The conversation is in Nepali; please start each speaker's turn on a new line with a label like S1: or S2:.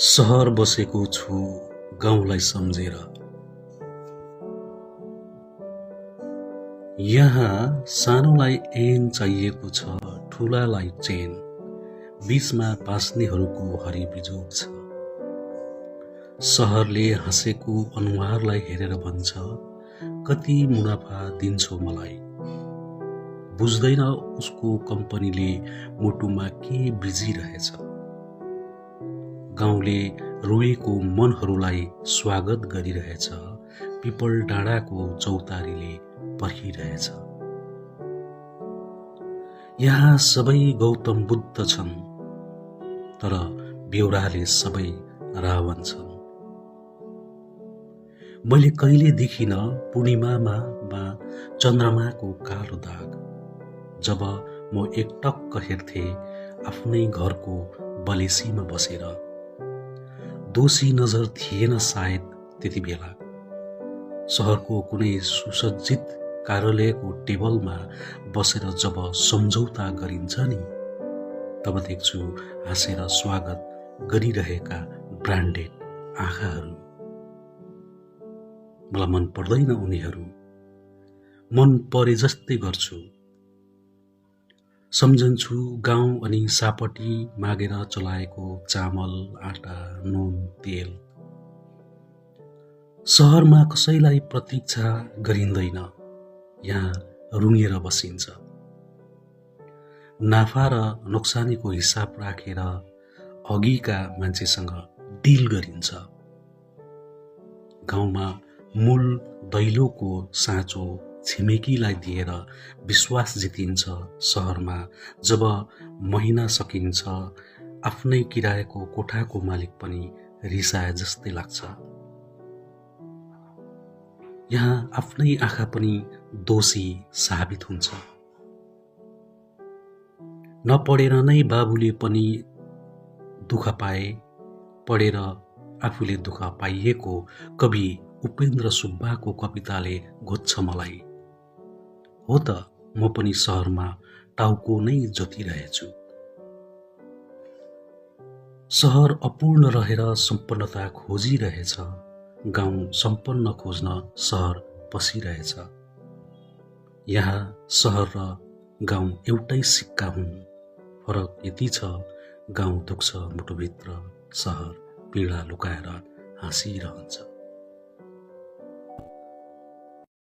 S1: सहर बसेको छु गाउँलाई सम्झेर। यहाँ सानोलाई ऐन चाहिएको छ, ठुलालाई चेन। बीचमा बाँच्नेहरूको हरिबिजोग छ। सहरले हाँसेको अनुहारलाई हेरेर भन्छ, कति मुनाफा दिन्छौ मलाई। बुझ्दैन उसको कम्पनीले मुटुमा के बिजिरहेछ। गाउँले रोएको मनहरूलाई स्वागत गरिरहेछ, पिपल डाँडाको चौतारीले पर्खिरहेछ। यहाँ सबै गौतम बुद्ध छन्, तर बेहोराले सबै रावण छन्। मैले कहिले देखिन पूर्णिमामा चन्द्रमाको कालो दाग, जब म एकटक्क हेर्थे आफ्नै घरको बलेसीमा बसेर। दोषी नजर थिएन सायद त्यति बेला। सहरको कुनै सुसज्जित कार्यालयको टेबलमा बसेर जब सम्झौता गरिन्छ नि, तब देख्छु हाँसेर स्वागत गरिरहेका ब्रान्डेड आँखाहरू। मलाई मन पर्दैन उनीहरू, मन परे जस्तै गर्छु। सम्झन्छु गाउँ अनि सापटी मागेर चलाएको चामल, आटा, नुन, तेल। सहरमा कसैलाई प्रतीक्षा गरिँदैन, यहाँ रुँगेर बसिन्छ। नाफा र नोक्सानीको हिसाब राखेर अघिका मान्छेसँग डिल गरिन्छ। गाउँमा मूल दैलोको साँचो छिमेकीलाई दिएर विश्वास जितिन्छ। सहरमा जब महिना सकिन्छ, आफ्नै किरायको कोठाको मालिक पनि रिसाए जस्तै लाग्छ। यहाँ आफ्नै आँखा पनि दोषी साबित हुन्छ। नपढेर नै बाबुले पनि दुःख पाए, पढेर आफूले दुःख पाइएको कवि उपेन्द्र सुब्बाको कविताले घोज्छ मलाई। हो त, म पनि सहरमा टाउको नै जोतिरहेछु। सहर अपूर्ण रहेर सम्पन्नता खोजिरहेछ, गाउँ सम्पन्न खोज्न सहर पसिरहेछ। यहाँ सहर र गाउँ एउटै सिक्का हुन्, फरक यति छ, गाउँ दुख्छ मुटुभित्र, सहर पीडा लुकाएर हाँसिरहन्छ।